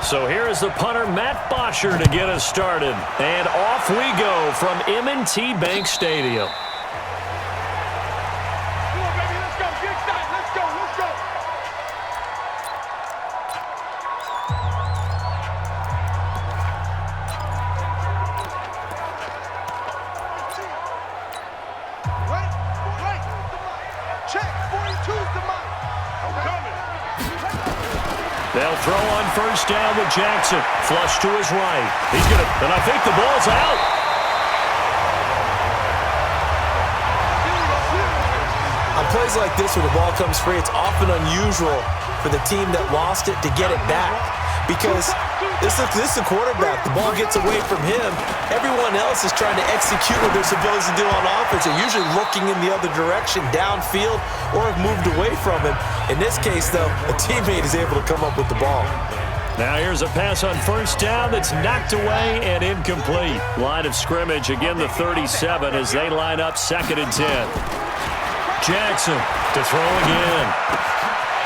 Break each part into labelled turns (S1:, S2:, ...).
S1: So here is the punter, Matt Bosher, to get us started. And off we go from M&T Bank Stadium. They'll throw on first down with Jackson. Flush to his right. He's going to, and I think the ball's out.
S2: On plays like this where the ball comes free, it's often unusual for the team that lost it to get it back. Because this is the quarterback. The ball gets away from him. Everyone else is trying to execute what they're supposed to do on offense. They're usually looking in the other direction, downfield, or have moved away from him. In this case, though, a teammate is able to come up with the ball.
S1: Now here's a pass on first down that's knocked away and incomplete. Line of scrimmage, again the 37 as they line up 2nd and 10. Jackson to throw again.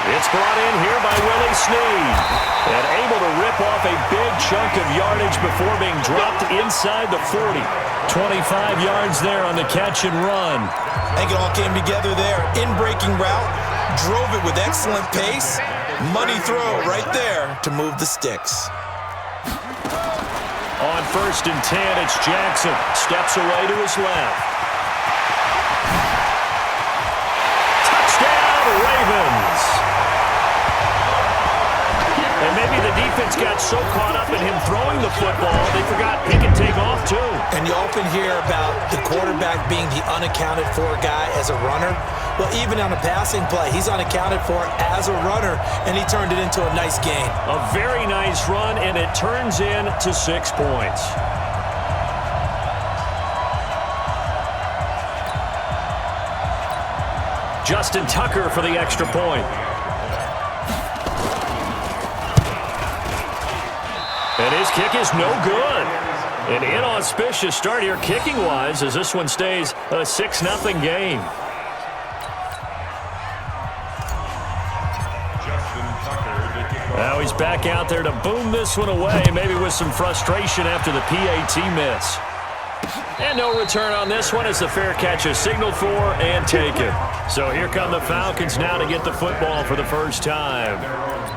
S1: It's brought in here by Willie Snead. And able to rip off a big chunk of yardage before being dropped inside the 40. 25 yards there on the catch and run.
S2: I think it all came together there. In-breaking route, drove it with excellent pace. Money throw right there to move the sticks.
S1: On 1st and 10, it's Jackson. Steps away to his left. Touchdown, Ravens. And maybe the defense got so caught up in him throwing the football, they forgot he can take off too.
S2: And you often hear about the quarterback being the unaccounted for guy as a runner. Well, even on a passing play, he's unaccounted for as a runner, and he turned it into a nice gain.
S1: A very nice run, and it turns into 6 points. Justin Tucker for the extra point. And his kick is no good. An inauspicious start here kicking-wise as this one stays a 6-0 game. Now he's back out there to boom this one away, maybe with some frustration after the PAT miss. And no return on this one as the fair catch is signaled for and taken. So here come the Falcons now to get the football for the first time.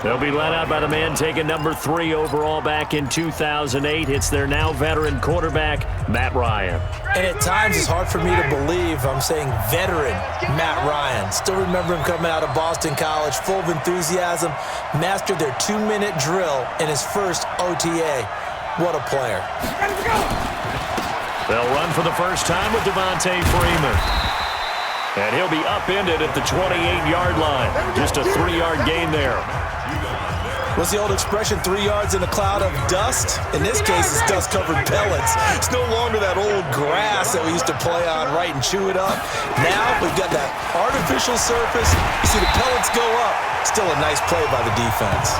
S1: They'll be led out by the man taking number 3 overall back in 2008. It's their now veteran quarterback, Matt Ryan.
S2: And at times it's hard for me to believe I'm saying veteran Matt Ryan. Still remember him coming out of Boston College, full of enthusiasm, mastered their 2-minute drill in his first OTA. What a player.
S1: They'll run for the first time with Devontae Freeman. And he'll be upended at the 28-yard line. Just a 3-yard gain there.
S2: What's the old expression, 3 yards in a cloud of dust? In this case, it's dust-covered pellets. It's no longer that old grass that we used to play on, right, and chew it up. Now we've got that artificial surface. You see the pellets go up. Still a nice play by the defense.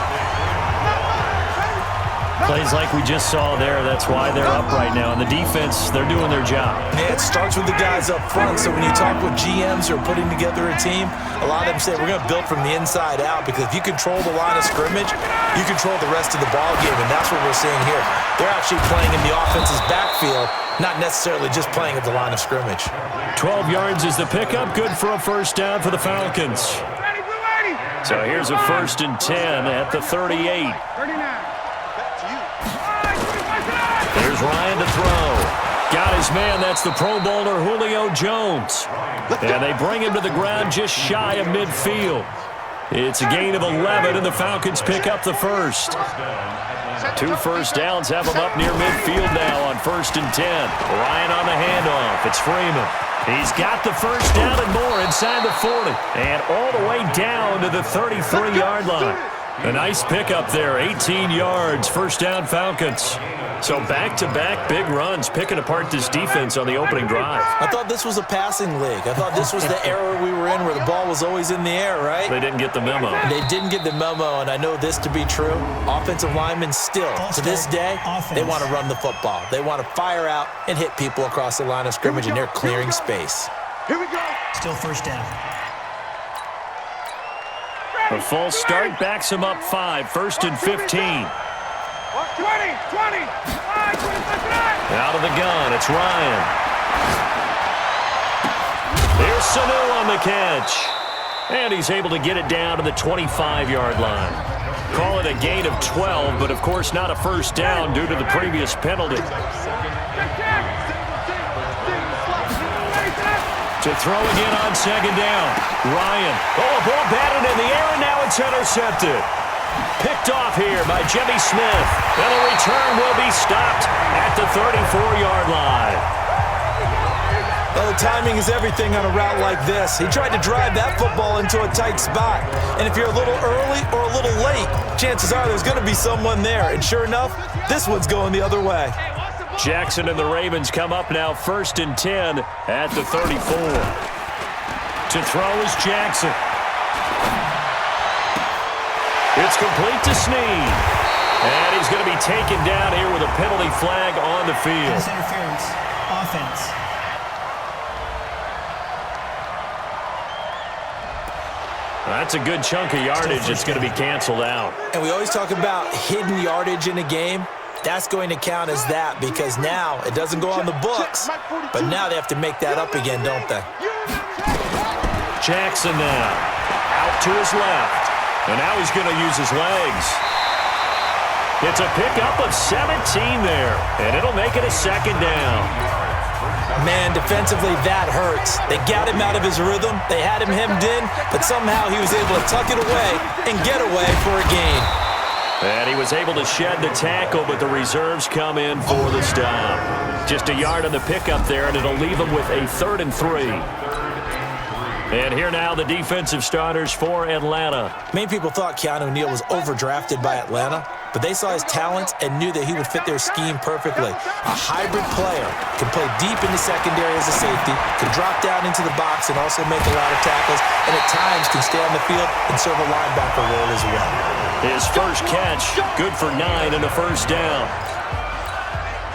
S1: Plays like we just saw there, that's why they're up right now. And the defense, they're doing their job.
S2: Yeah, it starts with the guys up front. So when you talk with GMs who are putting together a team, a lot of them say we're going to build from the inside out, because if you control the line of scrimmage, you control the rest of the ball game, and that's what we're seeing here. They're actually playing in the offense's backfield, not necessarily just playing at the line of scrimmage.
S1: 12 yards is the pickup, good for a first down for the Falcons. So here's a 1st and 10 at the 38. There's Ryan to throw. Got his man. That's the Pro Bowler Julio Jones. And they bring him to the ground just shy of midfield. It's a gain of 11, and the Falcons pick up the first. 2 first downs have them up near midfield now on 1st and 10. Ryan on the handoff. It's Freeman. He's got the first down and more inside the 40. And all the way down to the 33-yard line. A nice pickup there, 18 yards, first down Falcons. So back-to-back big runs, picking apart this defense on the opening drive.
S2: I thought this was a passing league. I thought this was the era we were in where the ball was always in the air, right?
S1: They didn't get the memo.
S2: They didn't get the memo, and I know this to be true. Offensive linemen still, to this day, they want to run the football. They want to fire out and hit people across the line of scrimmage, and they're clearing space.
S3: Here we go.
S4: Still first down.
S1: A false start backs him up 5, 1st and 15. Out of the gun, it's Ryan. Here's Sanu on the catch. And he's able to get it down to the 25-yard line. Call it a gain of 12, but of course not a first down due to the previous penalty. To throw again on second down. Ryan. Oh, a ball batted in the air, and now it's intercepted. Picked off here by Jimmy Smith. And the return will be stopped at the 34-yard line.
S2: Well, the timing is everything on a route like this. He tried to drive that football into a tight spot. And if you're a little early or a little late, chances are there's going to be someone there. And sure enough, this one's going the other way.
S1: Jackson and the Ravens come up now 1st and 10 at the 34. To throw is Jackson. It's complete to Snead. And he's going to be taken down here with a penalty flag on the field.
S3: Pass interference. Offense.
S1: That's a good chunk of yardage. It's going to be canceled out.
S2: And we always talk about hidden yardage in a game. That's going to count as that because now it doesn't go on the books, but now they have to make that up again, don't they?
S1: Jackson now out to his left, and now he's going to use his legs. It's a pickup of 17 there, and it'll make it a second down.
S2: Man, defensively, that hurts. They got him out of his rhythm. They had him hemmed in, but somehow he was able to tuck it away and get away for a gain.
S1: And he was able to shed the tackle, but the reserves come in for the stop. Just a yard on the pickup there, and it'll leave them with a 3rd and 3. And here now the defensive starters for Atlanta.
S2: Many people thought Keanu Neal was overdrafted by Atlanta, but they saw his talents and knew that he would fit their scheme perfectly. A hybrid player, can play deep in the secondary as a safety, can drop down into the box and also make a lot of tackles, and at times can stay on the field and serve a linebacker role as well.
S1: His first catch, good for 9 and a first down.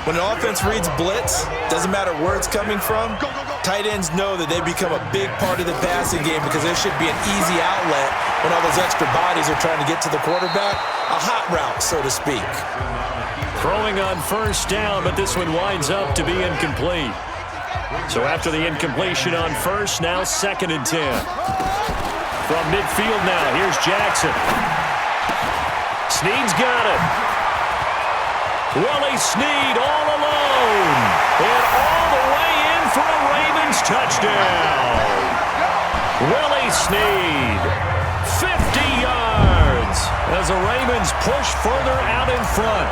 S2: When an offense reads blitz, doesn't matter where it's coming from, tight ends know that they become a big part of the passing game because there should be an easy outlet when all those extra bodies are trying to get to the quarterback. A hot route, so to speak.
S1: Throwing on first down, but this one winds up to be incomplete. So after the incompletion on first, now 2nd and 10. From midfield now, here's Jackson. Snead's got it. Willie Snead all alone. And all the way in for a Ravens touchdown. Willie Snead, 50 yards as the Ravens push further out in front.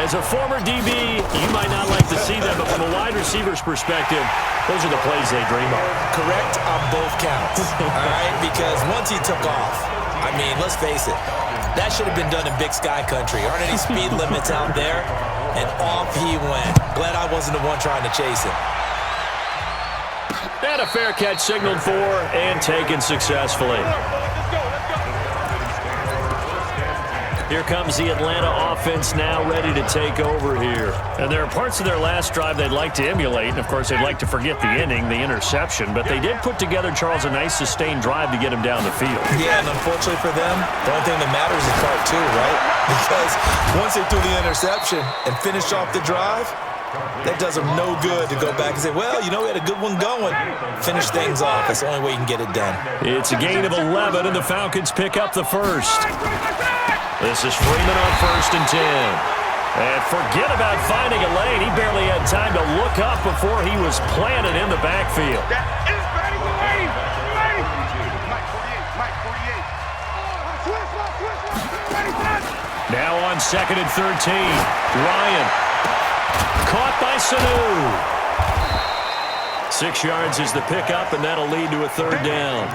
S1: As a former DB, you might not like to see them, but from a wide receiver's perspective, those are the plays they dream of.
S2: Correct on both counts, all right? Because once he took off, I mean, let's face it, that should have been done in Big Sky Country. Aren't any speed limits out there? And off he went. Glad I wasn't the one trying to chase him.
S1: And a fair catch signaled for and taken successfully. Here comes the Atlanta offense now ready to take over here. And there are parts of their last drive they'd like to emulate. And, of course, they'd like to forget the inning, the interception. But they did put together, Charles, a nice sustained drive to get him down the field.
S2: Yeah, and unfortunately for them, the only thing that matters is part 2, right? Because once they threw the interception and finished off the drive, that does them no good to go back and say, well, you know, we had a good one going. Finish things off. That's the only way you can get it done.
S1: It's a gain of 11, and the Falcons pick up the first. This is Freeman on 1st and 10. And forget about finding a lane. He barely had time to look up before he was planted in the backfield. Now on 2nd and 13. Ryan. Caught by Sanu. 6 yards is the pickup, and that'll lead to a 3rd down.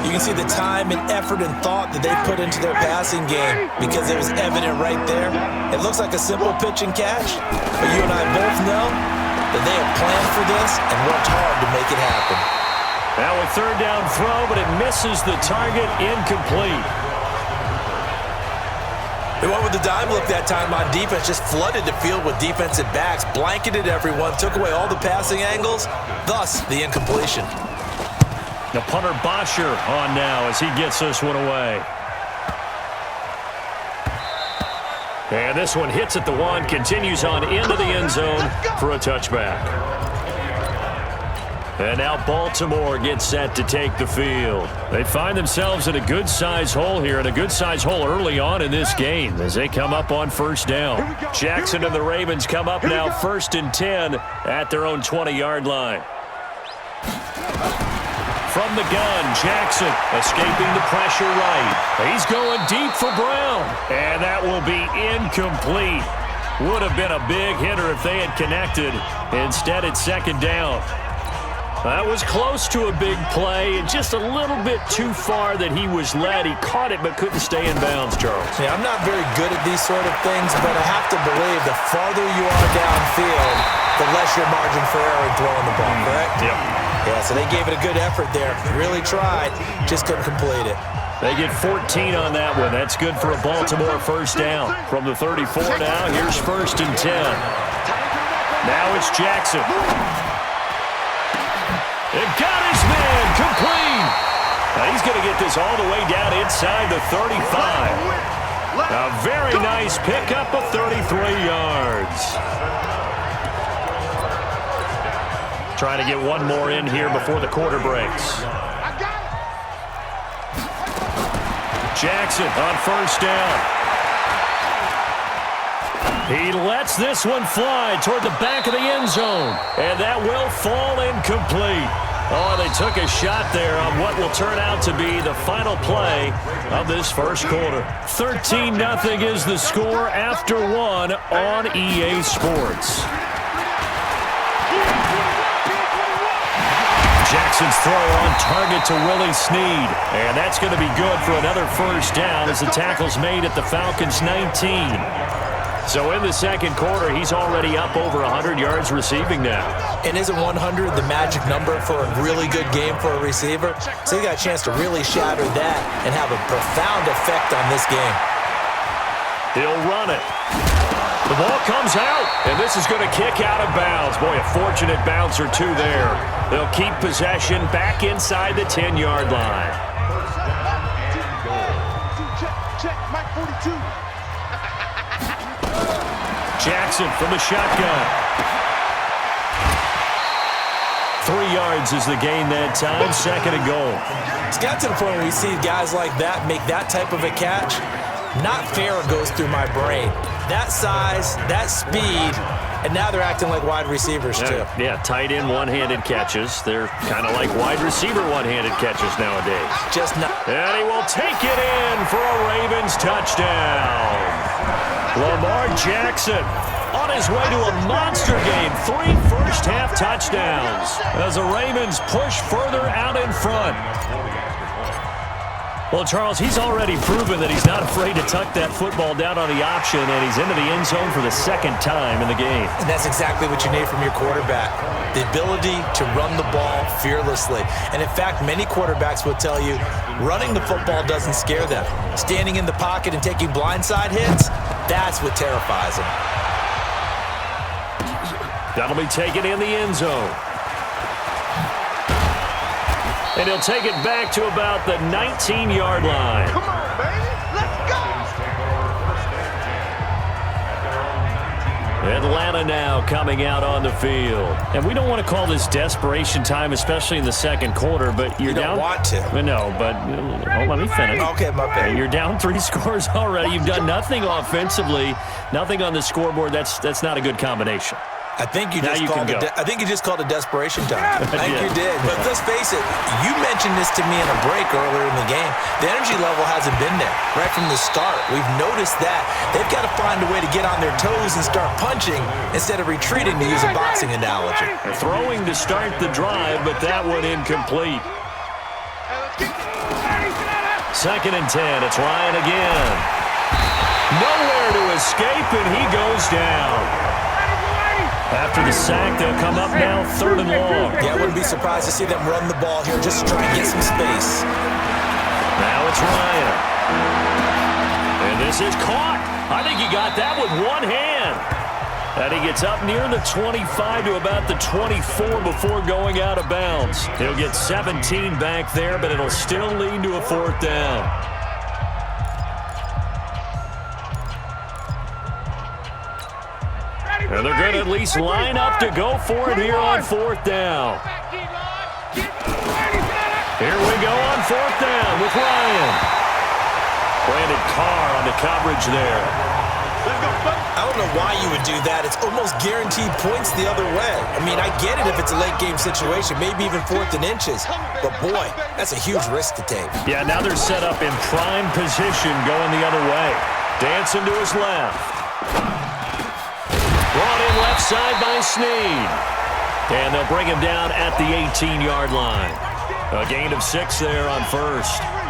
S2: You can see the time and effort and thought that they put into their passing game because it was evident right there. It looks like a simple pitch and catch, but you and I both know that they have planned for this and worked hard to make it happen.
S1: Now a 3rd down throw, but it misses the target, incomplete.
S2: They went with the dime look that time on defense, just flooded the field with defensive backs, blanketed everyone, took away all the passing angles, thus the incompletion.
S1: The punter Bosher on now as he gets this one away. And this one hits at the 1, continues on into the end zone for a touchback. And now Baltimore gets set to take the field. They find themselves in a good-sized hole here, and a good-sized hole early on in this game as they come up on first down. Jackson and the Ravens come up now 1st and 10 at their own 20-yard line. From the gun, Jackson escaping the pressure right. He's going deep for Brown, and that will be incomplete. Would have been a big hitter if they had connected. Instead, it's 2nd down. That was close to a big play, and just a little bit too far that he was led. He caught it but couldn't stay in bounds, Charles.
S2: Yeah, I'm not very good at these sort of things, but I have to believe the farther you are downfield, the less your margin for error in throwing the ball, correct?
S1: Yep.
S2: Yeah, so they gave it a good effort there. Really tried, just couldn't complete it.
S1: They get 14 on that one. That's good for a Baltimore first down. From the 34 now, here's 1st and 10. Now it's Jackson. It got his man complete. Now he's going to get this all the way down inside the 35. A very nice pickup of 33 yards. Trying to get one more in here before the quarter breaks. Jackson on first down. He lets this one fly toward the back of the end zone, and that will fall incomplete. Oh, they took a shot there on what will turn out to be the final play of this first quarter. 13-0 is the score after 1 on EA Sports. Jackson's throw on target to Willie Snead, and that's going to be good for another first down as the tackle's made at the Falcons' 19. So in the second quarter, he's already up over 100 yards receiving now.
S2: And isn't 100 the magic number for a really good game for a receiver? So he got a chance to really shatter that and have a profound effect on this game.
S1: He'll run it. The ball comes out, and this is going to kick out of bounds. Boy, a fortunate bounce or two there. They'll keep possession back inside the 10-yard line.
S4: Check, Mike 42.
S1: Jackson from the shotgun. 3 yards is the gain that time, 2nd and goal.
S2: It's got to the point where you see guys like that make that type of a catch. Not fair goes through my brain. That size, that speed, and now they're acting like wide receivers too.
S1: Yeah, tight end one-handed catches. They're kind of like wide receiver one-handed catches nowadays.
S2: Just not.
S1: And he will take it in for a Ravens touchdown. Lamar Jackson on his way to a monster game. 3 first-half touchdowns as the Ravens push further out in front. Well, Charles, he's already proven that he's not afraid to tuck that football down on the option, and he's into the end zone for the 2nd time in the game.
S2: And that's exactly what you need from your quarterback. The ability to run the ball fearlessly. And in fact, many quarterbacks will tell you running the football doesn't scare them. Standing in the pocket and taking blindside hits, that's what terrifies them.
S1: That'll be taken in the end zone. And he'll take it back to about the 19-yard line.
S4: Come on, baby. Let's go.
S1: Atlanta now coming out on the field. And we don't want to call this desperation time, especially in the second quarter, but you're down.
S2: You don't want to.
S1: No, but let me finish.
S2: Okay, my bad.
S1: You're down 3 scores already. You've done nothing offensively, nothing on the scoreboard. That's not a good combination.
S2: I think you just called it desperation time. I think you did. But let's face it, you mentioned this to me in a break earlier in the game. The energy level hasn't been there right from the start. We've noticed that. They've got to find a way to get on their toes and start punching instead of retreating, to use a boxing analogy.
S1: They're throwing to start the drive, but that one incomplete. 2nd and 10. It's Ryan again. Nowhere to escape, and he goes down. After the sack, they'll come up now 3rd and long.
S2: Yeah, I wouldn't be surprised to see them run the ball here just to try and get some space.
S1: Now it's Ryan. And this is caught. I think he got that with one hand. And he gets up near the 25 to about the 24 before going out of bounds. He'll get 17 back there, but it'll still lead to a 4th down. And they're going to at least line up to go for it here on 4th down. Here we go on 4th down with Ryan. Brandon Carr on the coverage there.
S2: I don't know why you would do that. It's almost guaranteed points the other way. I mean, I get it if it's a late-game situation, maybe even 4th and inches. But, boy, that's a huge risk to take.
S1: Yeah, now they're set up in prime position going the other way. Dancing to his left. Brought in left side by Snead. And they'll bring him down at the 18-yard line. A gain of 6 there on 1st.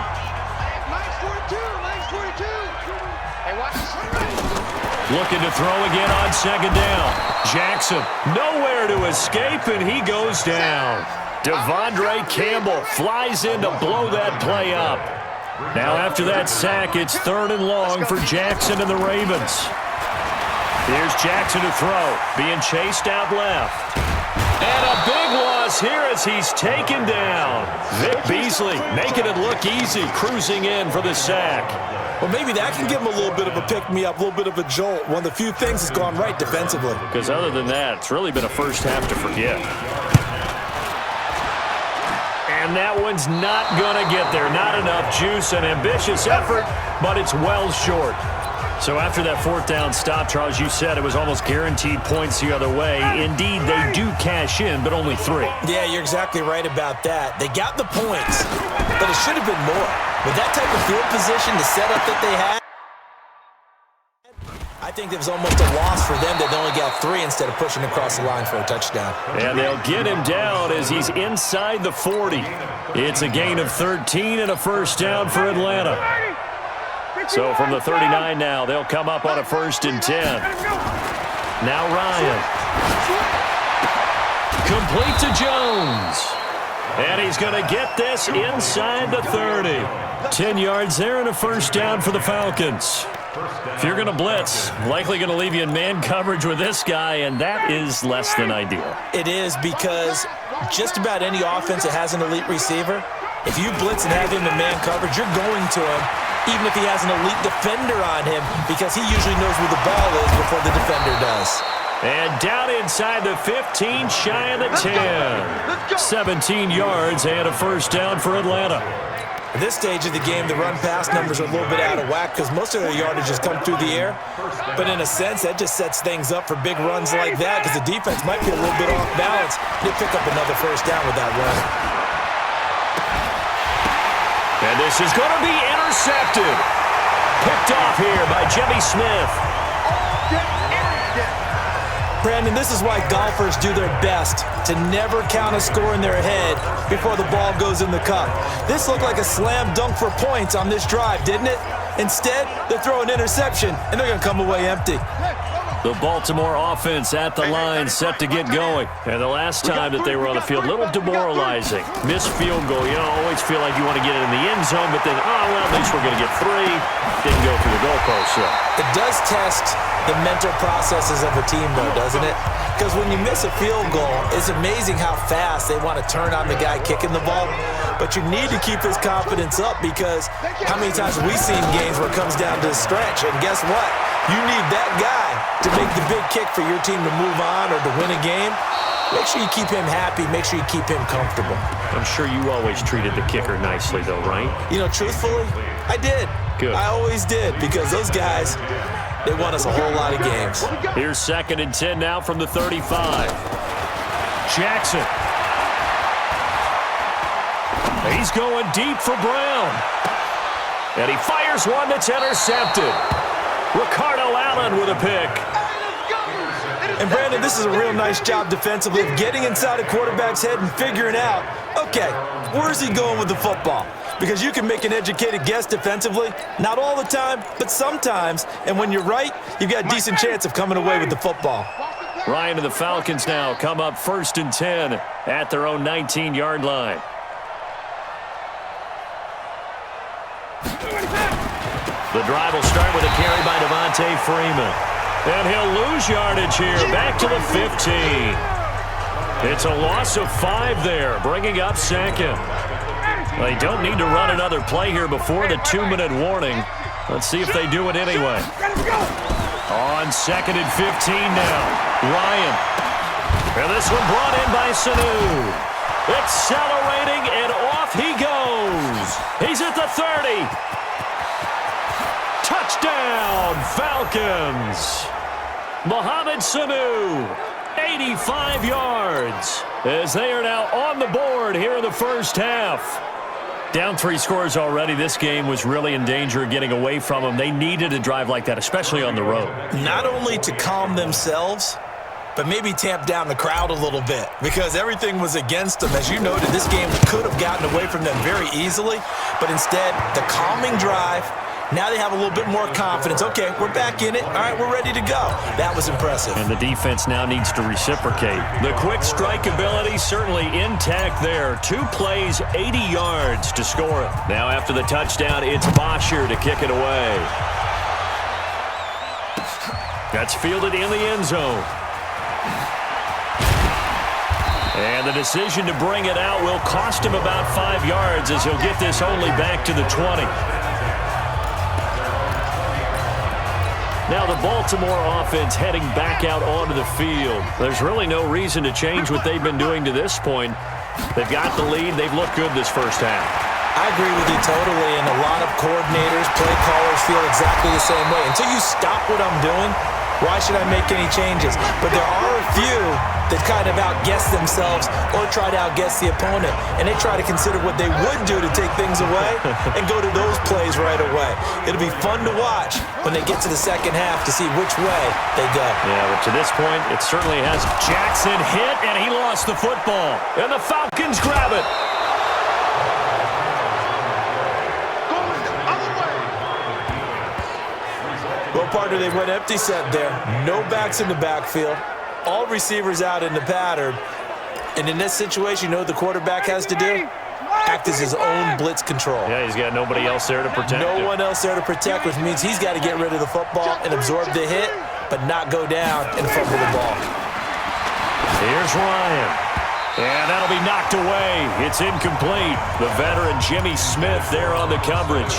S1: Looking to throw again on 2nd down. Jackson nowhere to escape, and he goes down. Devondre Campbell flies in to blow that play up. Now after that sack, it's 3rd and long for Jackson and the Ravens. Here's Jackson to throw, being chased out left. And a big loss here as he's taken down. Vic Beasley making it look easy, cruising in for the sack.
S2: Well, maybe that can give him a little bit of a pick-me-up, a little bit of a jolt. One of the few things that's gone right defensively.
S1: Because other than that, it's really been a first half to forget. And that one's not going to get there. Not enough juice, an ambitious effort, but it's well short. So after that 4th down stop, Charles, you said it was almost guaranteed points the other way. Indeed, they do cash in, but only 3.
S2: Yeah, you're exactly right about that. They got the points, but it should have been more. With that type of field position, the setup that they had, I think it was almost a loss for them that they only got 3 instead of pushing across the line for a touchdown.
S1: And they'll get him down as he's inside the 40. It's a gain of 13 and a first down for Atlanta. So from the 39 now, they'll come up on a 1st and 10. Now Ryan. Complete to Jones. And he's going to get this inside the 30. 10 yards there and a first down for the Falcons. If you're going to blitz, likely going to leave you in man coverage with this guy, and that is less than ideal.
S2: It is, because just about any offense that has an elite receiver, if you blitz and have him in man coverage, you're going to him, even if he has an elite defender on him, because he usually knows where the ball is before the defender does.
S1: And down inside the 15, shy of the 10. 17 yards and a first down for Atlanta.
S2: At this stage of the game, the run-pass numbers are a little bit out of whack because most of their yardage has come through the air. But in a sense, that just sets things up for big runs like that because the defense might be a little bit off balance. They pick up another first down with that run.
S1: And this is going to be intercepted. Picked off here by Jimmy Smith.
S2: Brandon, this is why golfers do their best to never count a score in their head before the ball goes in the cup. This looked like a slam dunk for points on this drive, didn't it? Instead, they throw an interception, and they're going to come away empty.
S1: The Baltimore offense at the line, set to get going. And the last time that they were on the field, a little demoralizing. Missed field goal. You know, always feel like you want to get it in the end zone, but then, oh, well, at least we're going to get 3. Didn't go through the goalpost, so.
S2: It does test the mental processes of a team, though, doesn't it? Because when you miss a field goal, it's amazing how fast they want to turn on the guy kicking the ball. But you need to keep his confidence up because how many times have we seen games where it comes down to a stretch? And guess what? You need that guy to make the big kick for your team to move on or to win a game. Make sure you keep him happy. Make sure you keep him comfortable.
S1: I'm sure you always treated the kicker nicely, though, right?
S2: You know, truthfully, I did.
S1: Good.
S2: I always did because those guys, they won us a whole lot of games.
S1: Here's 2nd and 10 now from the 35. Jackson. He's going deep for Brown. And he fires one that's intercepted. Ricardo Allen with a pick.
S2: And, Brandon, this is a real nice job defensively of getting inside a quarterback's head and figuring out, okay, where's he going with the football? Because you can make an educated guess defensively, not all the time, but sometimes. And when you're right, you've got a decent chance of coming away with the football.
S1: Ryan and the Falcons now come up 1st and 10 at their own 19-yard line. The drive will start with a carry by Devontae Freeman. And he'll lose yardage here, back to the 15. It's a loss of 5 there, bringing up 2nd. They don't need to run another play here before the 2-minute warning. Let's see if they do it anyway. On 2nd and 15 now. Ryan. And this one brought in by Sanu. Accelerating, and off he goes. He's at the 30. Touchdown, Falcons. Mohamed Sanu, 85 yards, as they are now on the board here in the first half. Down 3 scores already. This game was really in danger of getting away from them. They needed a drive like that, especially on the road.
S2: Not only to calm themselves, but maybe tamp down the crowd a little bit because everything was against them. As you noted, this game could have gotten away from them very easily, but instead, the calming drive, now they have a little bit more confidence. Okay, we're back in it. All right, we're ready to go. That was impressive.
S1: And the defense now needs to reciprocate. The quick strike ability certainly intact there. 2 plays, 80 yards to score it. Now after the touchdown, it's Bosher to kick it away. That's fielded in the end zone. And the decision to bring it out will cost him about 5 yards as he'll get this only back to the 20. Now the Baltimore offense heading back out onto the field. There's really no reason to change what they've been doing to this point. They've got the lead. They've looked good this first half.
S2: I agree with you totally, and a lot of coordinators, play callers feel exactly the same way. Until you stop what I'm doing, why should I make any changes? But there are a few that kind of outguess themselves or try to outguess the opponent, and they try to consider what they would do to take things away and go to those plays right away. It'll be fun to watch when they get to the second half to see which way they go.
S1: Yeah, but to this point, it certainly has. Jackson hit, and he lost the football. And the Falcons grab it.
S2: Well, partner, they went empty set there. No backs in the backfield. All receivers out in the pattern. And in this situation, you know what the quarterback has to do? Act as his own blitz control.
S1: Yeah, he's got nobody else there to protect him.
S2: No one else there to protect, which means he's got to get rid of the football and absorb the hit, but not go down and fumble the ball.
S1: Here's Ryan. And that'll be knocked away. It's incomplete. The veteran Jimmy Smith there on the coverage.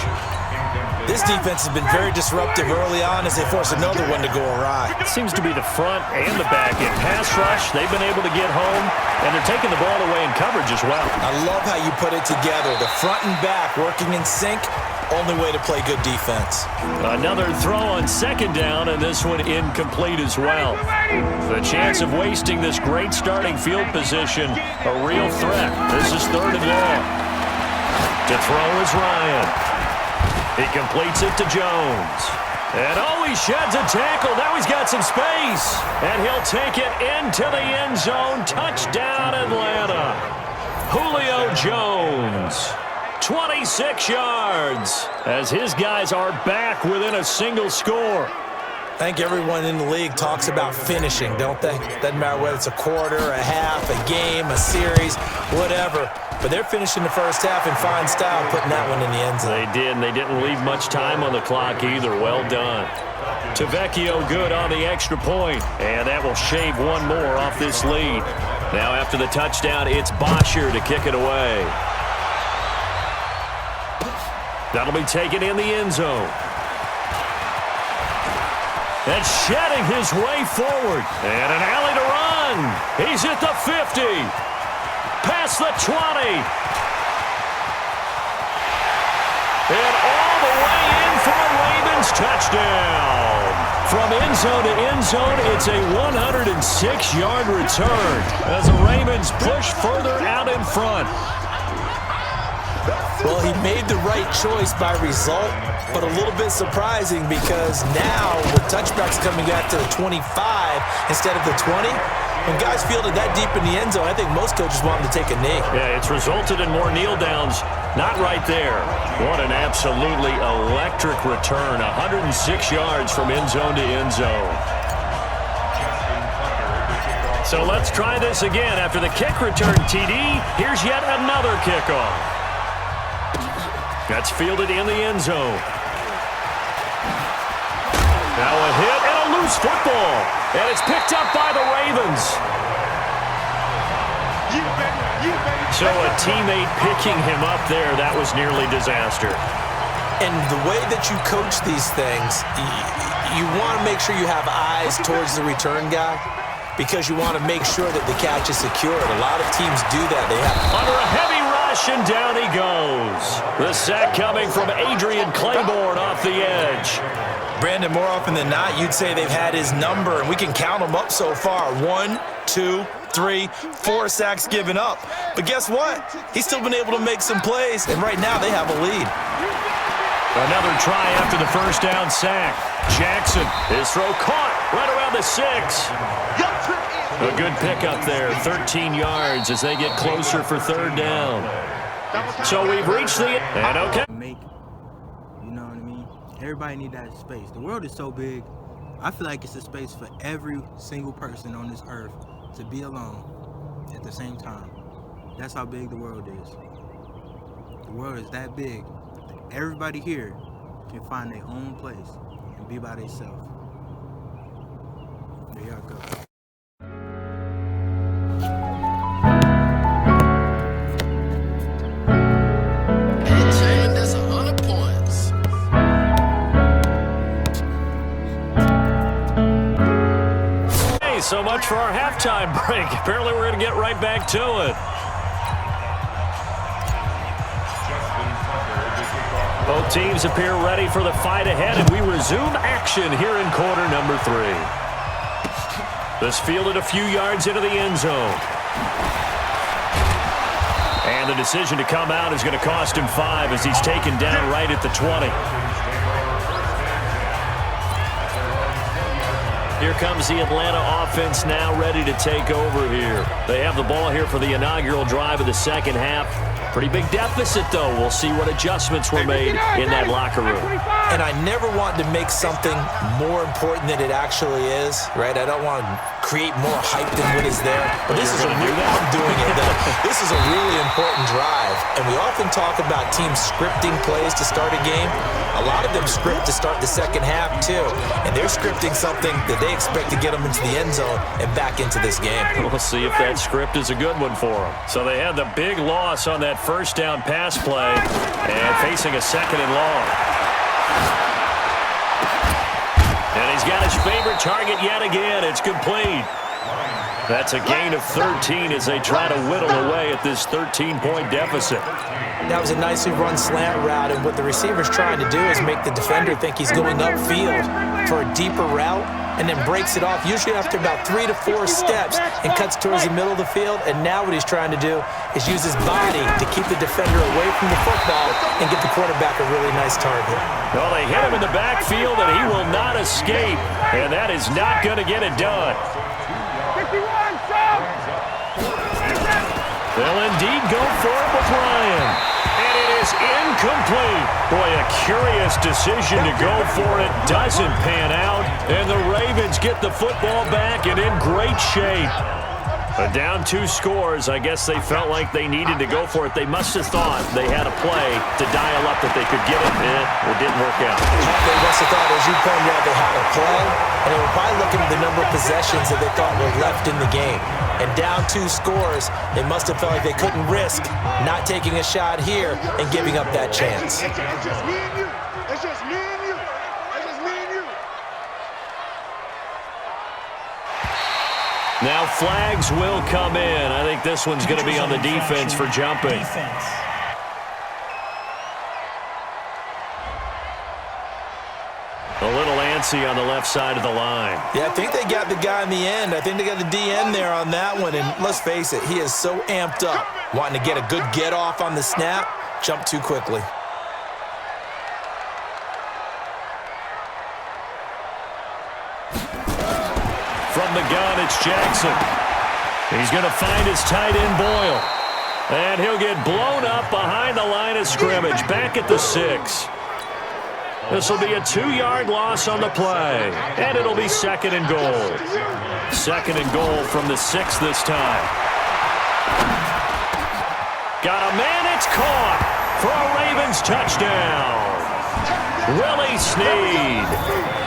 S2: This defense has been very disruptive early on as they force another one to go awry.
S1: It seems to be the front and the back end. Pass rush, they've been able to get home, and they're taking the ball away in coverage as well.
S2: I love how you put it together. The front and back working in sync, only way to play good defense.
S1: Another throw on 2nd down, and this one incomplete as well. The chance of wasting this great starting field position, a real threat. This is 3rd and long. To throw is Ryan. He completes it to Jones. And oh, he sheds a tackle. Now he's got some space. And he'll take it into the end zone. Touchdown, Atlanta. Julio Jones. 26 yards as his guys are back within a single score.
S2: I think everyone in the league talks about finishing, don't they? Doesn't matter whether it's a quarter, a half, a game, a series, whatever. But they're finishing the first half in fine style, putting that one in the end zone.
S1: They did, and they didn't leave much time on the clock either. Well done. Tavecchio good on the extra point, and that will shave one more off this lead. Now after the touchdown, it's Bosher to kick it away. That'll be taken in the end zone. And shedding his way forward. And an alley to run. He's at the 50. Past the 20. And all the way in for a Ravens touchdown. From end zone to end zone, it's a 106-yard return as the Ravens push further out in front.
S2: Well, he made the right choice by result, but a little bit surprising because now with touchbacks coming back to the 25 instead of the 20, when guys fielded that deep in the end zone, I think most coaches want them to take a knee.
S1: Yeah, it's resulted in more kneel downs. Not right there. What an absolutely electric return. 106 yards from end zone to end zone. So let's try this again. After the kick return TD, here's yet another kickoff. That's fielded in the end zone. Now a hit and a loose football. And it's picked up by the Ravens. So a teammate picking him up there, that was nearly disaster.
S2: And the way that you coach these things, you want to make sure you have eyes towards the return guy because you want to make sure that the catch is secured. A lot of teams do that. They have
S1: under a heavy rush, and down he goes. The sack coming from Adrian Claiborne off the edge.
S2: Brandon, more often than not, you'd say they've had his number, and we can count them up so far. 1, 2, 3, 4 sacks given up. But guess what? He's still been able to make some plays, and right now they have a lead.
S1: Another try after the first down sack. Jackson, his throw caught right around the 6. A good pickup there, 13 yards as they get closer for third down. So we've reached the and okay.
S5: You know what I mean? Everybody need that space. The world is so big. I feel like it's a space for every single person on this earth to be alone at the same time. That's how big the world is. The world is that big. Everybody here can find their own place and be by themselves. There y'all go.
S6: That's 100 points.
S1: Hey, so much for our halftime break. Apparently we're going to get right back to it. Both teams appear ready for the fight ahead, and we resume action here in quarter number 3. This fielded a few yards into the end zone. And the decision to come out is going to cost him 5 as he's taken down right at the 20. Here comes the Atlanta offense now ready to take over here. They have the ball here for the inaugural drive of the second half. Pretty big deficit, though. We'll see what adjustments were made in that locker room.
S2: And I never want to make something more important than it actually is, right? I don't want to create more hype than what is there. But this is I'm doing it, though. This is a really important drive. And we often talk about teams scripting plays to start a game. A lot of them script to start the second half, too. And they're scripting something that they expect to get them into the end zone and back into this game.
S1: We'll see if that script is a good one for them. So they had the big loss on that first down pass play and facing a second and long. And he's got his favorite target yet again. It's complete. That's a gain of 13 as they try to whittle away at this 13-point deficit.
S2: That was a nicely run slant route, and what the receiver's trying to do is make the defender think he's going upfield for a deeper route and then breaks it off, usually after about 3 to 4 steps, and cuts towards the middle of the field. And now what he's trying to do is use his body to keep the defender away from the football and get the quarterback a really nice target.
S1: Well, they hit him in the backfield, and he will not escape, and that is not going to get it done. They'll indeed go for it with Ryan. And it is incomplete. Boy, a curious decision to go for it. Doesn't pan out. And the Ravens get the football back and in great shape. But down 2 scores, I guess they felt like they needed to go for it. They must have thought they had a play to dial up that they could get it. It didn't work out.
S2: They must have thought, as you pointed out, they had a play. And they were probably looking at the number of possessions that they thought were left in the game. And down 2 scores, they must have felt like they couldn't risk not taking a shot here and giving up that chance.
S4: It's just me and you. It's just me and you. It's just me and you.
S1: Now flags will come in. I think this one's going to be on the defense for jumping. A little antsy on the left side of the line.
S2: Yeah, I think they got the guy in the end. I think they got the DN there on that one. And let's face it, he is so amped up, wanting to get a good get off on the snap, jump too quickly.
S1: From the gun, it's Jackson. He's going to find his tight end, Boyle. And he'll get blown up behind the line of scrimmage, back at the 6. This will be a 2-yard loss on the play, and it'll be 2nd and goal. 2nd and goal from the 6 this time. Got a man, it's caught for a Ravens touchdown. Willie Snead,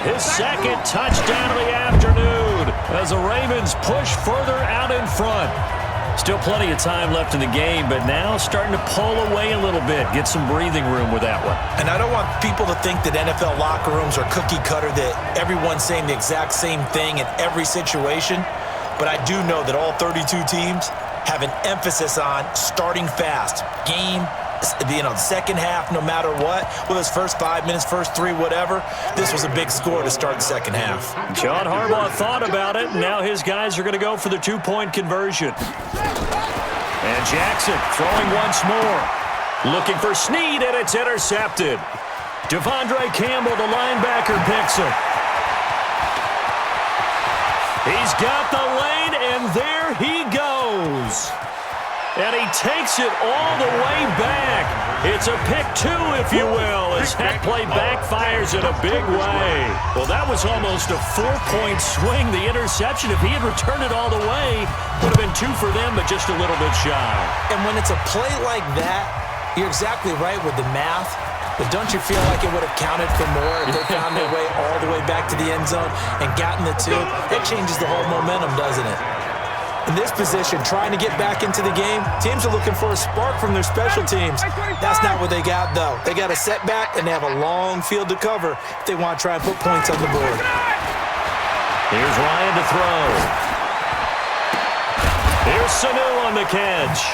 S1: his 2nd touchdown of the afternoon as the Ravens push further out in front. Still plenty of time left in the game, but now starting to pull away a little bit. Get some breathing room with that one.
S2: And I don't want people to think that NFL locker rooms are cookie cutter, that everyone's saying the exact same thing in every situation. But I do know that all 32 teams have an emphasis on starting fast. Second half, no matter what. Whether it's first 5 minutes, first 3, whatever. This was a big score to start the second half.
S1: John Harbaugh thought about it, and now his guys are going to go for the two-point conversion. And Jackson throwing once more. Looking for Snead, and it's intercepted. Devondre Campbell, the linebacker, picks it. He's got the lane, and there he goes. And he takes it all the way back. It's a pick 2, if you will, as that play backfires in a big way. Well, that was almost a 4-point swing. The interception, if he had returned it all the way, would have been 2 for them, but just a little bit shy.
S2: And when it's a play like that, you're exactly right with the math. But don't you feel like it would have counted for more if they found their way all the way back to the end zone and gotten the 2? It changes the whole momentum, doesn't it? In this position, trying to get back into the game, teams are looking for a spark from their special teams. That's not what they got, though. They got a setback, and they have a long field to cover if they want to try and put points on the board.
S1: Here's Ryan to throw. Here's Sanu on the catch.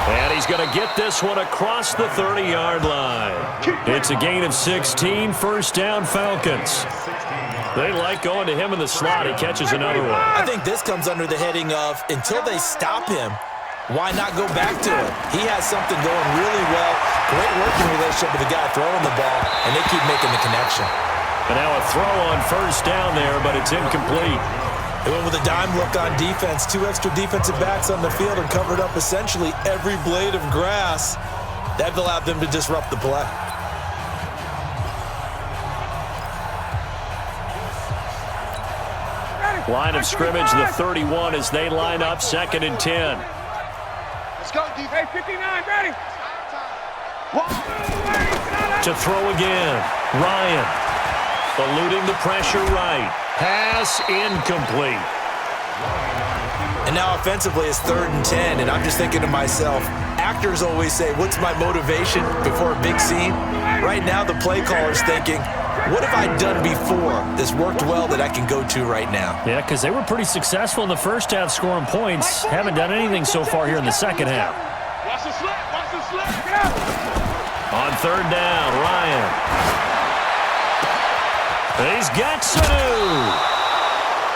S1: And he's going to get this one across the 30-yard line. It's a gain of 16, first down Falcons. They like going to him in the slot. He catches another one.
S2: I think this comes under the heading of, until they stop him, why not go back to him? He has something going really well. Great working relationship with the guy throwing the ball, and they keep making the connection.
S1: And now a throw on first down there, but it's incomplete.
S2: They went with a dime look on defense. 2 extra defensive backs on the field and covered up essentially every blade of grass. That allowed them to disrupt the play.
S1: Line of scrimmage, the 31, as they line up, 2nd and 10.
S4: Let's go, defense. 59, ready.
S1: To throw again, Ryan. Eluding the pressure right. Pass incomplete.
S2: And now offensively it's 3rd and 10, and I'm just thinking to myself, actors always say, what's my motivation before a big scene? Right now the play caller's thinking, what have I done before that's worked well that I can go to right now?
S1: Yeah, because they were pretty successful in the first half scoring points. Haven't done anything so far here in the second half.
S4: Watch the slip, watch the slip. Get out.
S1: On 3rd down, Ryan. He's got Sanu.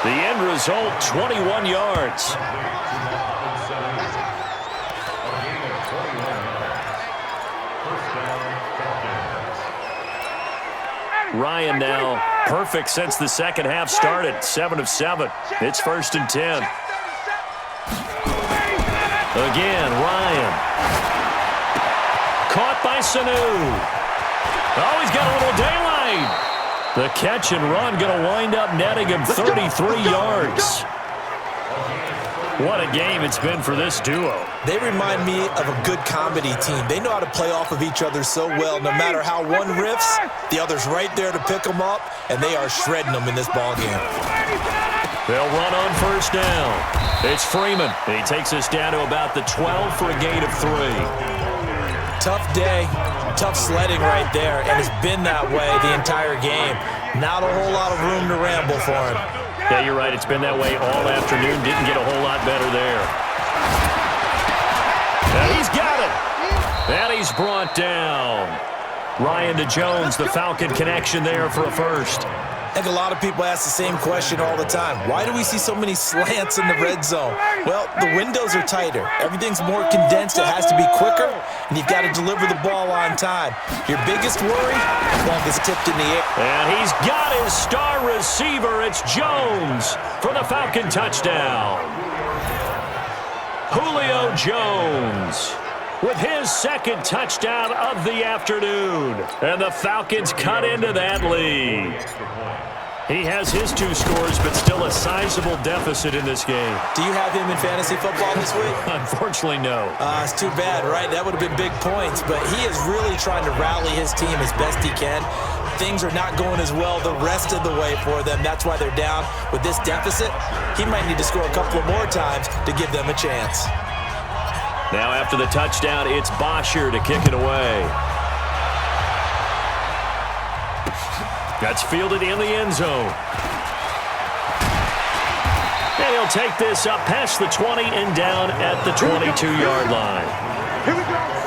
S1: The end result, 21 yards. Ryan now perfect since the second half started. 7 of 7. It's 1st and 10. Again, Ryan. Caught by Sanu. Oh, he's got a little daylight. The catch and run going to wind up netting him 33 yards. What a game it's been for this duo.
S2: They remind me of a good comedy team. They know how to play off of each other so well. No matter how one riffs, the other's right there to pick them up, and they are shredding them in this ballgame.
S1: They'll run on 1st down. It's Freeman. He takes us down to about the 12 for a gain of 3.
S2: Tough day, tough sledding right there, and it's been that way the entire game. Not a whole lot of room to ramble for him.
S1: Yeah, you're right. It's been that way all afternoon. Didn't get a whole lot better there. And he's got it. And he's brought down. Ryan to Jones, the Falcon connection there for a first.
S2: I think a lot of people ask the same question all the time. Why do we see so many slants in the red zone? Well, the windows are tighter. Everything's more condensed. It has to be quicker, and you've got to deliver the ball on time. Your biggest worry, the ball gets tipped in the air.
S1: And he's got his star receiver. It's Jones for the Falcon touchdown. Julio Jones with his 2nd touchdown of the afternoon. And the Falcons cut into that lead. He has his 2 scores, but still a sizable deficit in this game.
S2: Do you have him in fantasy football this week?
S1: Unfortunately, no.
S2: It's too bad, right? That would have been big points, but he is really trying to rally his team as best he can. Things are not going as well the rest of the way for them. That's why they're down with this deficit. He might need to score a couple of more times to give them a chance.
S1: Now after the touchdown, it's Bosher to kick it away. That's fielded in the end zone. And he'll take this up past the 20 and down at the 22-yard line.
S4: Here we go.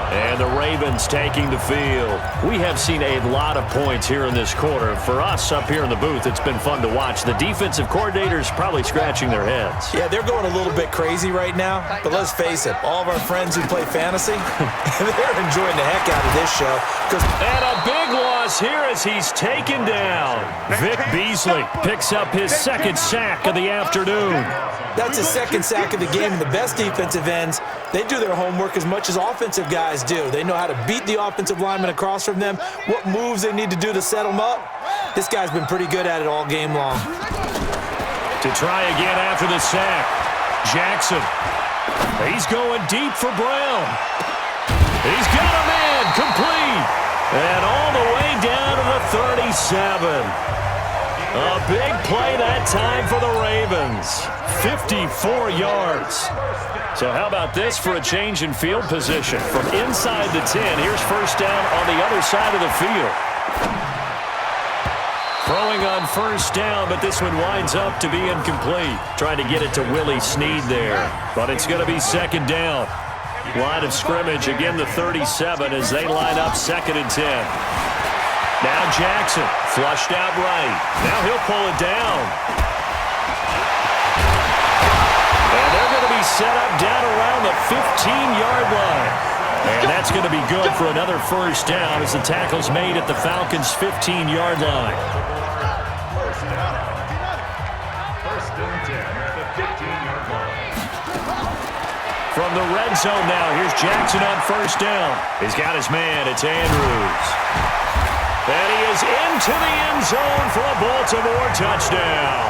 S1: And the Ravens taking the field. We have seen a lot of points here in this quarter. For us up here in the booth, it's been fun to watch. The defensive coordinators probably scratching their heads.
S2: Yeah, they're going a little bit crazy right now, but let's face it, all of our friends who play fantasy, they're enjoying the heck out of this show.
S1: And a big loss here as he's taken down. Vic Beasley picks up his 2nd sack of the afternoon.
S2: That's his 2nd sack of the game, and the best defensive ends, they do their homework as much as offensive guys do. They know how to beat the offensive lineman across from them, what moves they need to do to set them up. This guy's been pretty good at it all game long.
S1: To try again after the sack, Jackson. He's going deep for Brown. He's got a man complete. And all the way down to the 37. A big play that time for the Ravens. 54 yards. So how about this for a change in field position? From inside the 10, here's first down on the other side of the field. Throwing on first down, but this one winds up to be incomplete. Trying to get it to Willie Snead there. But it's going to be 2nd down. Line of scrimmage, again the 37 as they line up 2nd and 10. Now Jackson, flushed out right. Now he'll pull it down. And they're going to be set up down around the 15-yard line. And that's going to be good for another first down as the tackle's made at the Falcons' 15-yard line.
S6: First and 10 at the 15-yard line.
S1: From the red zone now, here's Jackson on first down. He's got his man, it's Andrews. And he is into the end zone for a Baltimore touchdown.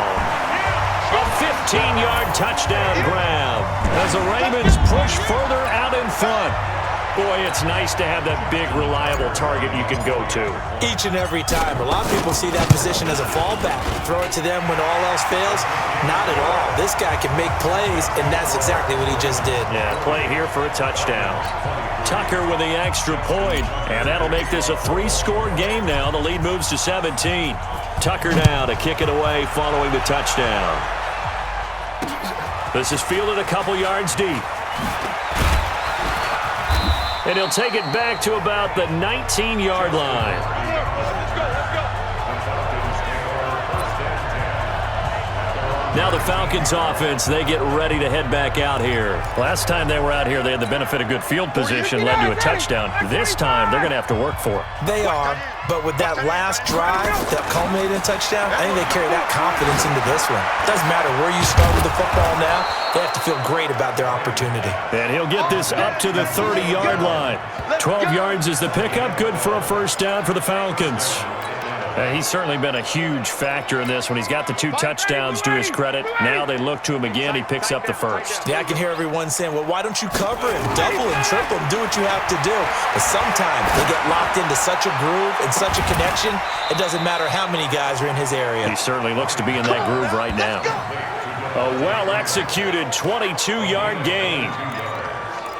S1: A 15-yard touchdown grab as the Ravens push further out in front. Boy, it's nice to have that big, reliable target you can go to.
S2: Each and every time. A lot of people see that position as a fallback. Throw it to them when all else fails. Not at all. This guy can make plays, and that's exactly what he just did.
S1: Yeah, play here for a touchdown. Tucker with the extra point, and that'll make this a 3-score game now. The lead moves to 17. Tucker now to kick it away following the touchdown. This is fielded a couple yards deep. And he'll take it back to about the 19-yard line. Now the Falcons offense, they get ready to head back out here. Last time they were out here, they had the benefit of good field position, led to a touchdown. This time, they're going to have to work for it.
S2: They are, but with that last drive that culminated in a touchdown, I think they carry that confidence into this one. Doesn't matter where you start with the football now, they have to feel great about their opportunity.
S1: And he'll get this up to the 30-yard line. 12 yards is the pickup, good for a first down for the Falcons. He's certainly been a huge factor in this when he's got the 2 touchdowns to his credit. Now they look to him again. He picks up the first.
S2: Yeah, I can hear everyone saying, well, why don't you cover him, double him, triple him, do what you have to do. But sometimes they get locked into such a groove and such a connection, it doesn't matter how many guys are in his area.
S1: He certainly looks to be in that groove right now. A well-executed 22-yard gain.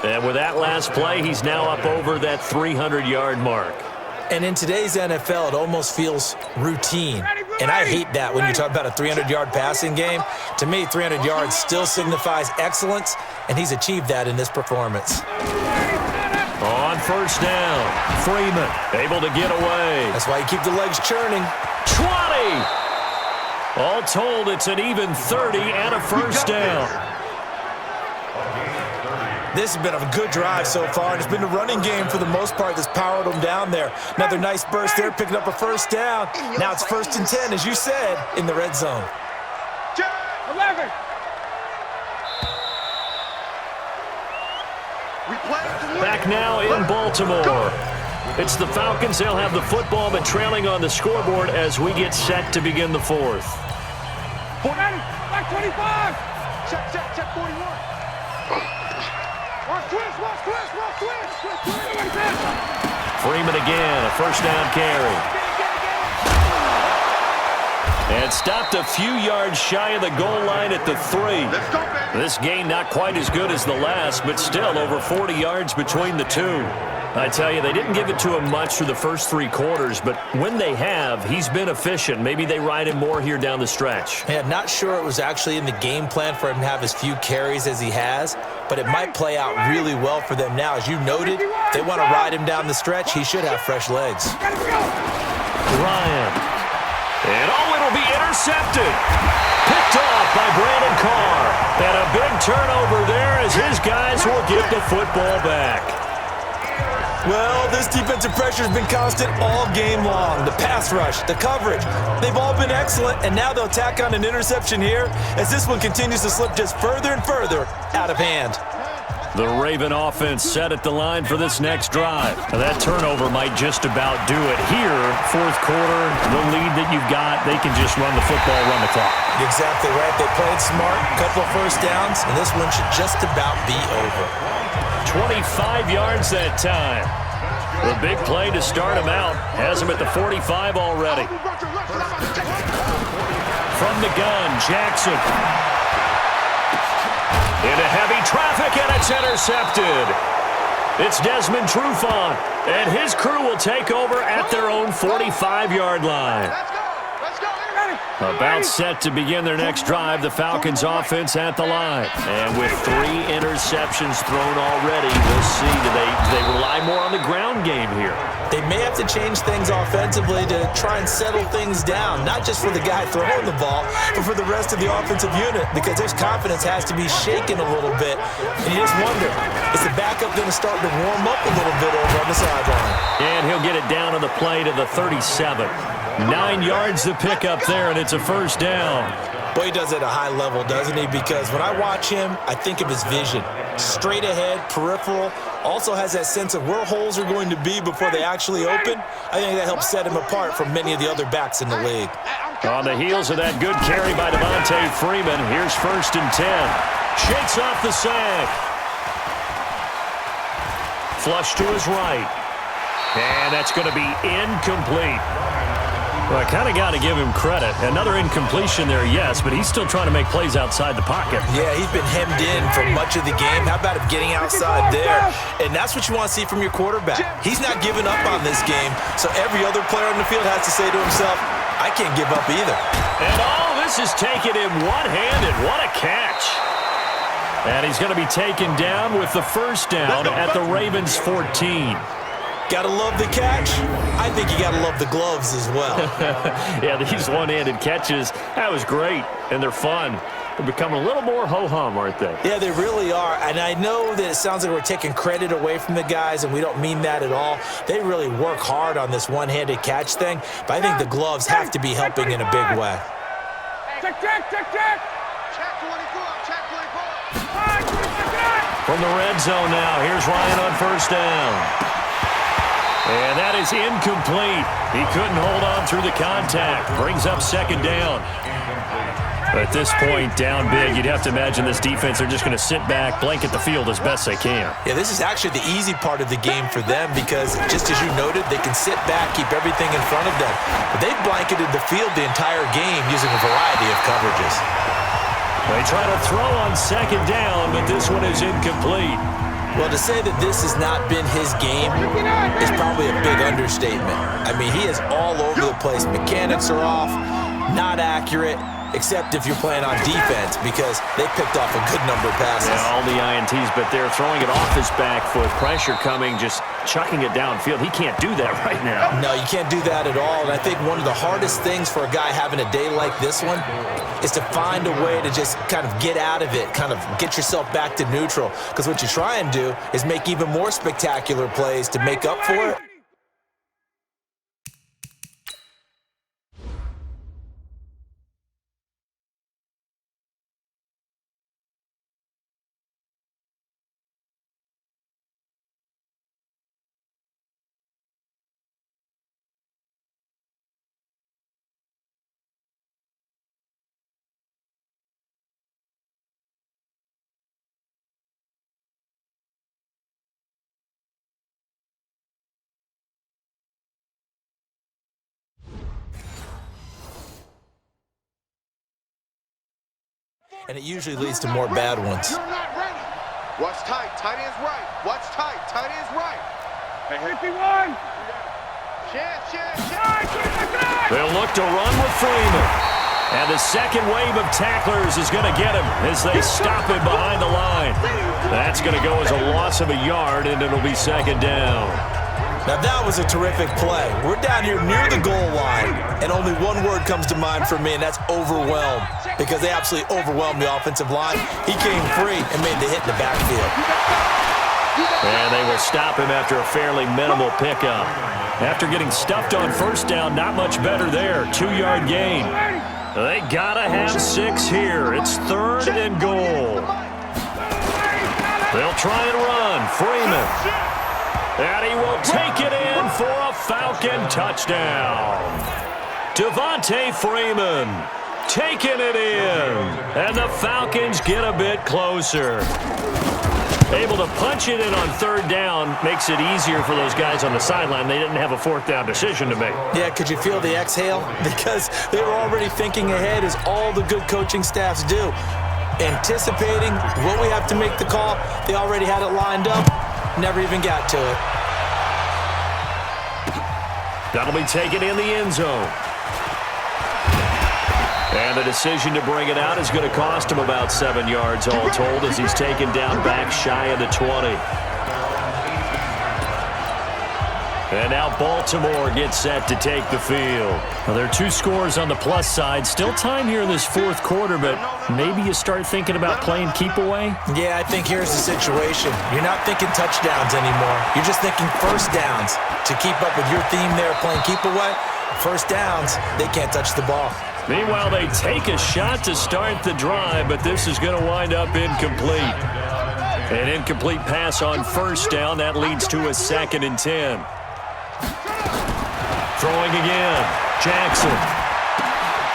S1: And with that last play, he's now up over that 300-yard mark.
S2: And in today's NFL, it almost feels routine. And I hate that when you talk about a 300-yard passing game. To me, 300 yards still signifies excellence, and he's achieved that in this performance.
S1: On first down, Freeman able to get away.
S2: That's why you keep the legs churning.
S1: 20! All told, it's an even 30 and a first down.
S2: This has been a good drive so far, and it's been a running game for the most part that's powered them down there. Another nice burst there, picking up a first down. Now it's 1st and 10, as you said, in the red zone.
S4: 11.
S1: Back now in Baltimore. It's the Falcons. They'll have the football, but trailing on the scoreboard as we get set to begin the fourth.
S4: Back 25. Check 41. Watch twist.
S1: Freeman again, a first down carry. And stopped a few yards shy of the goal line at the 3. This gain not quite as good as the last, but still over 40 yards between the two. I tell you, they didn't give it to him much through the first 3 quarters, but when they have, he's been efficient. Maybe they ride him more here down the stretch.
S2: Yeah, not sure it was actually in the game plan for him to have as few carries as he has, but it might play out really well for them now. As you noted, if they want to ride him down the stretch, he should have fresh legs.
S1: Ryan. And it'll be intercepted. Picked off by Brandon Carr. And a big turnover there as his guys will get the football back.
S2: Well, this defensive pressure has been constant all game long. The pass rush, the coverage, they've all been excellent, and now they'll tack on an interception here as this one continues to slip just further and further out of hand.
S1: The Raven offense set at the line for this next drive. Now, that turnover might just about do it here. Fourth quarter, the lead that you've got, they can just run the football, run the clock.
S2: Exactly right. They played smart, couple of first downs, and this one should just about be over.
S1: 25 yards that time. The big play to start him out. Has him at the 45 already. From the gun, Jackson. Into heavy traffic, and it's intercepted. It's Desmond Trufant, and his crew will take over at their own 45-yard line. About set to begin their next drive, the Falcons offense at the line. And with 3 interceptions thrown already, we'll see, do they rely more on the ground game here?
S2: They may have to change things offensively to try and settle things down, not just for the guy throwing the ball, but for the rest of the offensive unit, because their confidence has to be shaken a little bit. And you just wonder, is the backup going to start to warm up a little bit over on the sideline?
S1: And he'll get it down on the play to the 37. 9 yards to pick up there, and it's a first down.
S2: Boy, he does it at a high level, doesn't he? Because when I watch him, I think of his vision. Straight ahead, peripheral, also has that sense of where holes are going to be before they actually open. I think that helps set him apart from many of the other backs in the league.
S1: On the heels of that good carry by Devontae Freeman, here's 1st and 10. Shakes off the sack. Flush to his right. And that's going to be incomplete. Well, I kind of got to give him credit. Another incompletion there, yes, but he's still trying to make plays outside the pocket.
S2: Yeah, he's been hemmed in for much of the game. How about him getting outside there? And that's what you want to see from your quarterback. He's not giving up on this game, so every other player on the field has to say to himself, I can't give up either.
S1: And all this is taken in one-handed. What a catch. And he's going to be taken down with the first down at the Ravens' 14.
S2: Gotta love the catch. I think you gotta love the gloves as well.
S1: Yeah, these one-handed catches, that was great, and they're fun. They're becoming a little more ho-hum, aren't they?
S2: Yeah, they really are, and I know that it sounds like we're taking credit away from the guys, and we don't mean that at all. They really work hard on this one-handed catch thing, but I think the gloves have to be helping in a big way.
S4: Check. Check 24.
S1: From the red zone now, here's Ryan on first down. And that is incomplete. He couldn't hold on through the contact. Brings up second down. At this point, down big, you'd have to imagine this defense, they're just going to sit back, blanket the field as best they can.
S2: Yeah, this is actually the easy part of the game for them because, just as you noted, they can sit back, keep everything in front of them. But they've blanketed the field the entire game using a variety of coverages.
S1: They try to throw on second down, but this one is incomplete.
S2: Well, to say that this has not been his game is probably a big understatement. I mean, he is all over the place. Mechanics are off, not accurate, except if you're playing on defense because they picked off a good number of passes.
S1: Yeah, all the INTs, but they're throwing it off his back foot. Pressure coming, just chucking it downfield. He can't do that right now.
S2: No, you can't do that at all. And I think one of the hardest things for a guy having a day like this one is to find a way to just kind of get out of it, kind of get yourself back to neutral. Because what you try and do is make even more spectacular plays to make up for it. and it usually leads to more bad ones.
S4: You're not ready.
S7: Watch tight. Tight end's right. Watch tight. Tight end's right.
S4: Hey, 51. Chance.
S1: They'll look to run with Freeman. And the second wave of tacklers is going to get him as they stop him behind the line. That's going to go as a loss of a yard, and it'll be second down.
S2: Now that was a terrific play. We're down here near the goal line, and only one word comes to mind for me, and that's overwhelmed, because they absolutely overwhelmed the offensive line. He came free and made the hit in the backfield.
S1: And they will stop him after a fairly minimal pickup. After getting stuffed on first down, not much better there. 2-yard gain. They gotta have 6 here. It's 3rd and goal. They'll try and run. Freeman. And he will take it in for a Falcon touchdown. Devontae Freeman taking it in. And the Falcons get a bit closer. Able to punch it in on 3rd down makes it easier for those guys on the sideline. They didn't have a 4th down decision to make.
S2: Yeah, could you feel the exhale? Because they were already thinking ahead, as all the good coaching staffs do. Anticipating what we have to make the call. They already had it lined up. Never even got to it.
S1: That'll be taken in the end zone. And the decision to bring it out is going to cost him about 7 yards all told, as he's taken down back shy of the 20. And now Baltimore gets set to take the field. Well, there are 2 scores on the plus side. Still time here in this 4th quarter, but maybe you start thinking about playing keep away?
S2: Yeah, I think here's the situation. You're not thinking touchdowns anymore. You're just thinking first downs. To keep up with your theme there, playing keep away, first downs, they can't touch the ball.
S1: Meanwhile, they take a shot to start the drive, but this is going to wind up incomplete. An incomplete pass on first down. That leads to a 2nd and 10. Throwing again. Jackson.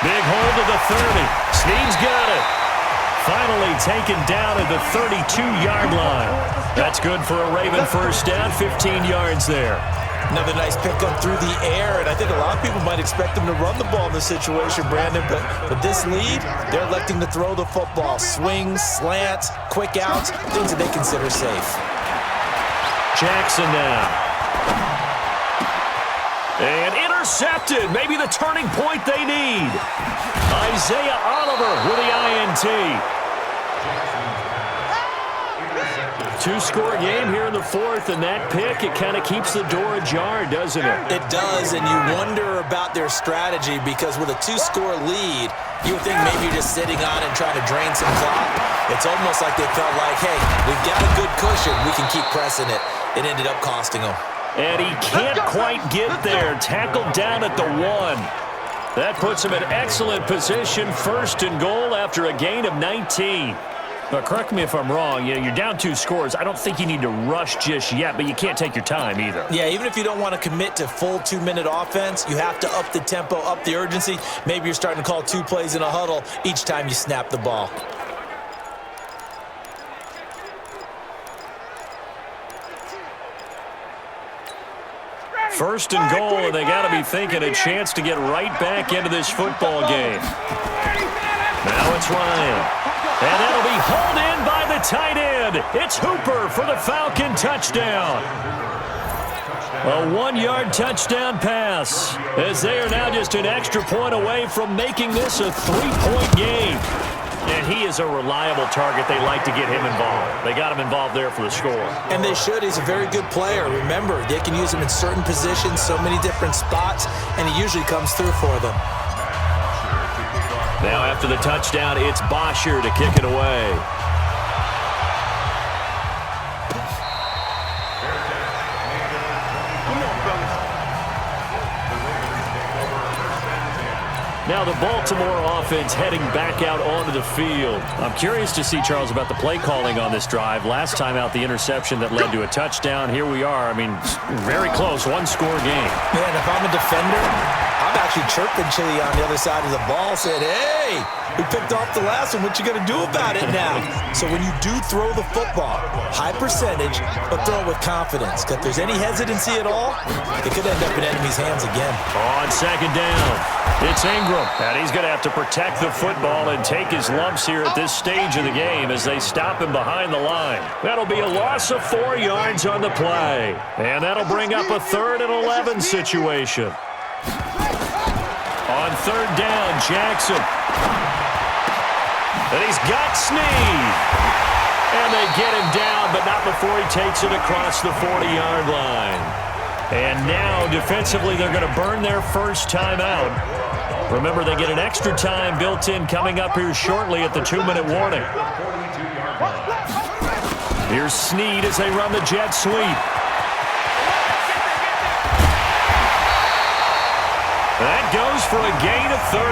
S1: Big hold of the 30. Snead's got it. Finally taken down at the 32-yard line. That's good for a Raven first down. 15 yards there.
S2: Another nice pickup through the air, and I think a lot of people might expect them to run the ball in this situation, Brandon, but with this lead, they're electing to throw the football. Swings, slants, quick outs, things that they consider safe.
S1: Jackson now. And intercepted. Maybe the turning point they need. Isaiah Oliver with the INT. 2-score game here in the 4th, and that pick, it kind of keeps the door ajar, doesn't it?
S2: It does, and you wonder about their strategy, because with a 2-score lead, you would think maybe you're just sitting on it and trying to drain some clock. It's almost like they felt like, hey, we've got a good cushion. We can keep pressing it. It ended up costing them.
S1: And he can't quite get there. Tackled down at the 1. That puts him in excellent position, 1st and goal after a gain of 19. But correct me if I'm wrong, you're down 2 scores. I don't think you need to rush just yet, but you can't take your time either.
S2: Yeah, even if you don't want to commit to full 2-minute offense, you have to up the tempo, up the urgency. Maybe you're starting to call 2 plays in a huddle each time you snap the ball.
S1: First and goal, and they got to be thinking a chance to get right back into this football game. Now it's Ryan. And that'll be hauled in by the tight end. It's Hooper for the Falcon touchdown. A 1-yard touchdown pass, as they are now just an extra point away from making this a 3-point game. And he is a reliable target. They like to get him involved. They got him involved there for the score.
S2: And they should. He's a very good player. Remember, they can use him in certain positions, so many different spots, and he usually comes through for them.
S1: Now after the touchdown, it's Bosher to kick it away. Now the Baltimore offense heading back out onto the field. I'm curious to see, Charles, about the play calling on this drive. Last time out, the interception that led to a touchdown. Here we are. I mean, very close, 1-score game.
S2: Man, if I'm a defender, I'm I'm actually chirping Chili on the other side of the ball, saying, hey, we picked off the last one. What you going to do about it now? So when you do throw the football, high percentage, but throw it with confidence. Because if there's any hesitancy at all, it could end up in enemy's hands again.
S1: On second down, it's Ingram. And he's going to have to protect the football and take his lumps here at this stage of the game as they stop him behind the line. That'll be a loss of 4 yards on the play. And that'll bring up a 3rd and 11 situation. On third down, Jackson. And he's got Snead. And they get him down, but not before he takes it across the 40-yard line. And now, defensively, they're going to burn their first timeout. Remember, they get an extra time built in coming up here shortly at the 2-minute warning. Here's Snead as they run the jet sweep. That goes for a gain of 31.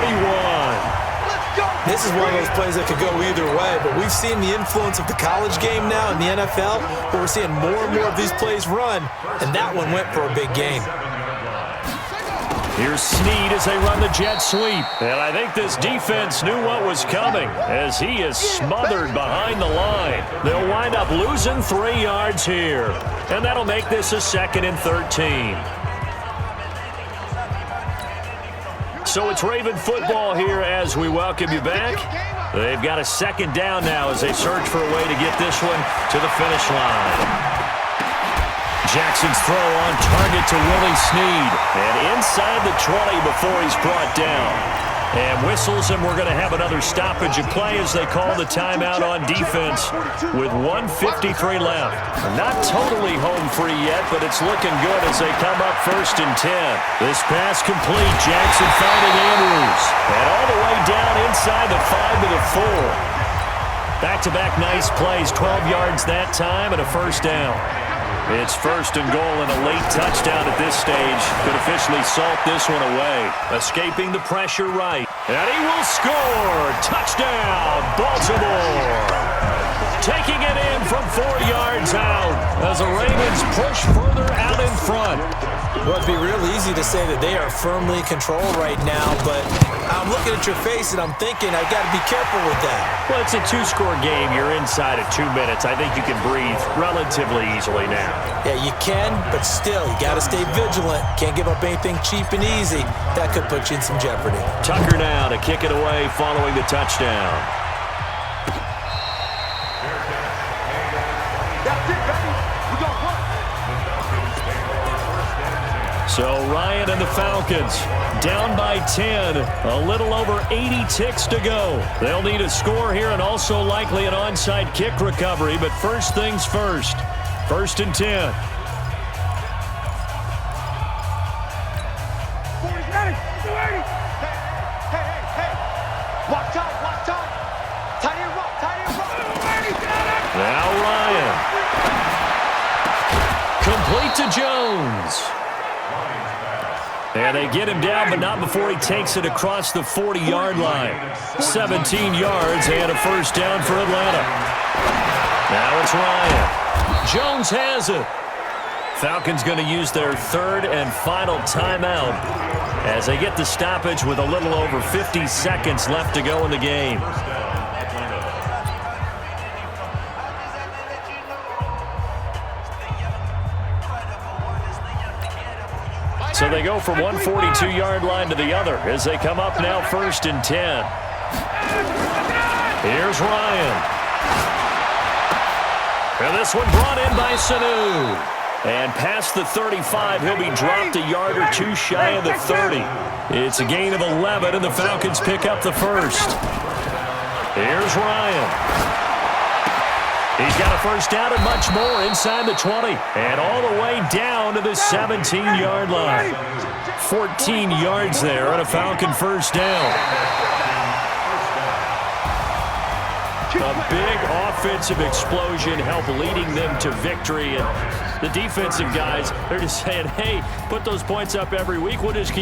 S2: This is one of those plays that could go either way, but we've seen the influence of the college game now in the NFL, where we're seeing more and more of these plays run, and that one went for a big gain.
S1: Here's Snead as they run the jet sweep. And I think this defense knew what was coming as he is smothered behind the line. They'll wind up losing 3 yards here, and that'll make this a 2nd and 13. So it's Raven football here as we welcome you back. They've got a 2nd down now as they search for a way to get this one to the finish line. Jackson's throw on target to Willie Snead. And inside the 20 before he's brought down. And whistles, and we're going to have another stoppage of play as they call the timeout on defense with 1:53 left. Not totally home free yet, but it's looking good as they come up 1st and 10. This pass complete. Jackson finding Andrews. And all the way down inside the 5 to the 4. Back-to-back nice plays, 12 yards that time and a 1st down. It's 1st and goal and a late touchdown at this stage. Could officially salt this one away. Escaping the pressure right. And he will score. Touchdown, Baltimore. Taking it in from 4 yards out as the Ravens push further out in front.
S2: Well, it'd be real easy to say that they are firmly in control right now, but I'm looking at your face and I'm thinking I've got to be careful with that.
S1: Well, it's a 2-score game. You're inside of 2 minutes. I think you can breathe relatively easily now.
S2: Yeah, you can, but still, you got to stay vigilant. Can't give up anything cheap and easy. That could put you in some jeopardy.
S1: Tucker now to kick it away following the touchdown.
S4: That's it, baby. We gon' work.
S1: So Ryan and the Falcons down by 10, a little over 80 ticks to go. They'll need a score here and also likely an onside kick recovery, but first things first. 1st and 10.
S4: Hey. Watch out. Tight end rock.
S1: Now Ryan. Complete to Jones. And they get him down, but not before he takes it across the 40-yard line. 17 yards and a 1st down for Atlanta. Now it's Ryan. Jones has it. Falcons going to use their 3rd and final timeout as they get the stoppage with a little over 50 seconds left to go in the game. So they go from one 42-yard line to the other as they come up now 1st and 10. Here's Ryan. And this one brought in by Sanu. And past the 35, he'll be dropped a yard or 2 shy of the 30. It's a gain of 11, and the Falcons pick up the 1st. Here's Ryan. He's got a 1st down and much more inside the 20. And all the way down to the 17-yard line. 14 yards there on a Falcon 1st down. A big offensive explosion helped leading them to victory. And the defensive guys, they're just saying, hey, put those points up every week. We'll just keep